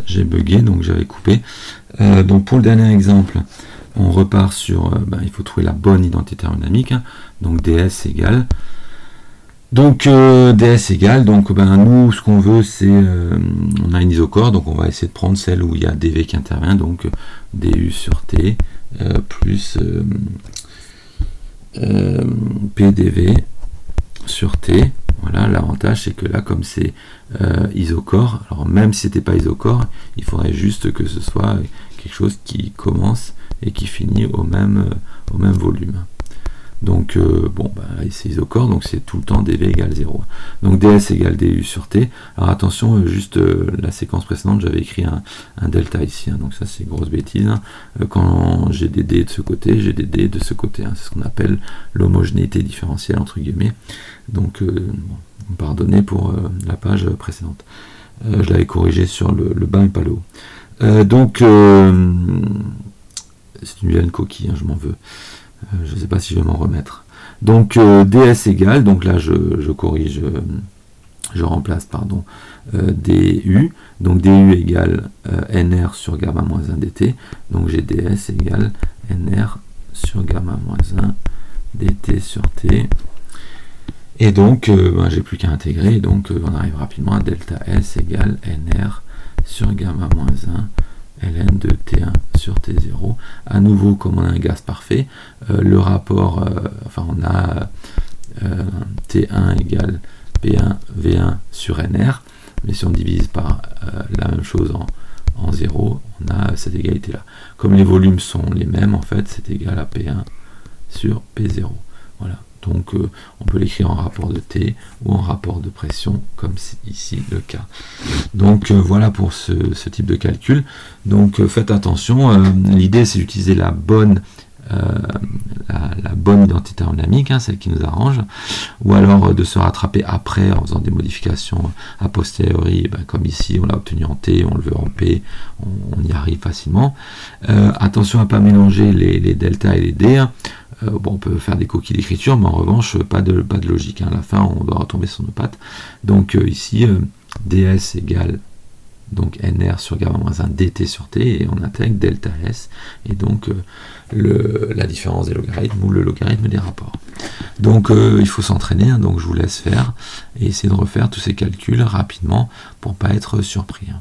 j'ai bugué, donc j'avais coupé. Donc pour le dernier exemple, on repart sur, il faut trouver la bonne identité aérodynamique, hein. Donc ds égale. Donc ds égale, donc nous ce qu'on veut c'est, on a une isochore, donc on va essayer de prendre celle où il y a dv qui intervient, donc du sur t plus pdv sur t. Voilà, l'avantage c'est que là comme c'est isochore, alors même si c'était pas isochore, il faudrait juste que ce soit quelque chose qui commence et qui finit au même volume. Donc c'est isochore, donc c'est tout le temps dv égale 0. Donc ds égale du sur t. Alors attention, juste la séquence précédente, j'avais écrit un delta ici, hein, donc ça c'est grosse bêtise. Hein. Quand j'ai des d de ce côté, j'ai des d de ce côté. Hein. C'est ce qu'on appelle l'homogénéité différentielle, entre guillemets. Donc pardonnez pour la page précédente. Je l'avais corrigé sur le bas et pas le haut. C'est une vilaine coquille, hein, je m'en veux. Je ne sais pas si je vais m'en remettre. Donc ds égale, donc là je corrige, je remplace pardon, du, donc du égale nr sur gamma moins 1 dt, donc j'ai ds égale nr sur gamma moins 1 dt sur t, et donc j'ai plus qu'à intégrer, donc on arrive rapidement à delta s égale nr sur gamma moins 1 ln de T1 sur T0. À nouveau, comme on a un gaz parfait, le rapport, on a T1 égale P1 V1 sur NR, mais si on divise par la même chose en 0, on a cette égalité-là. Comme les volumes sont les mêmes, en fait, c'est égal à P1 sur P0. Voilà. Donc on peut l'écrire en rapport de T ou en rapport de pression, comme c'est ici le cas. Donc voilà pour ce type de calcul. Donc faites attention, l'idée c'est d'utiliser la bonne identité aérodynamique, hein, celle qui nous arrange, ou alors de se rattraper après en faisant des modifications a posteriori, comme ici on l'a obtenu en T, on le veut en P, on y arrive facilement. Attention à ne pas mélanger les deltas et les D, hein. On peut faire des coquilles d'écriture, mais en revanche, pas de logique. Hein. À la fin, on doit retomber sur nos pattes. Donc ici, ds égale donc nr sur gamma moins 1 dt sur t, et on intègre delta s, et donc la différence des logarithmes ou le logarithme des rapports. Donc il faut s'entraîner, hein, donc je vous laisse faire, et essayer de refaire tous ces calculs rapidement pour ne pas être surpris. Hein.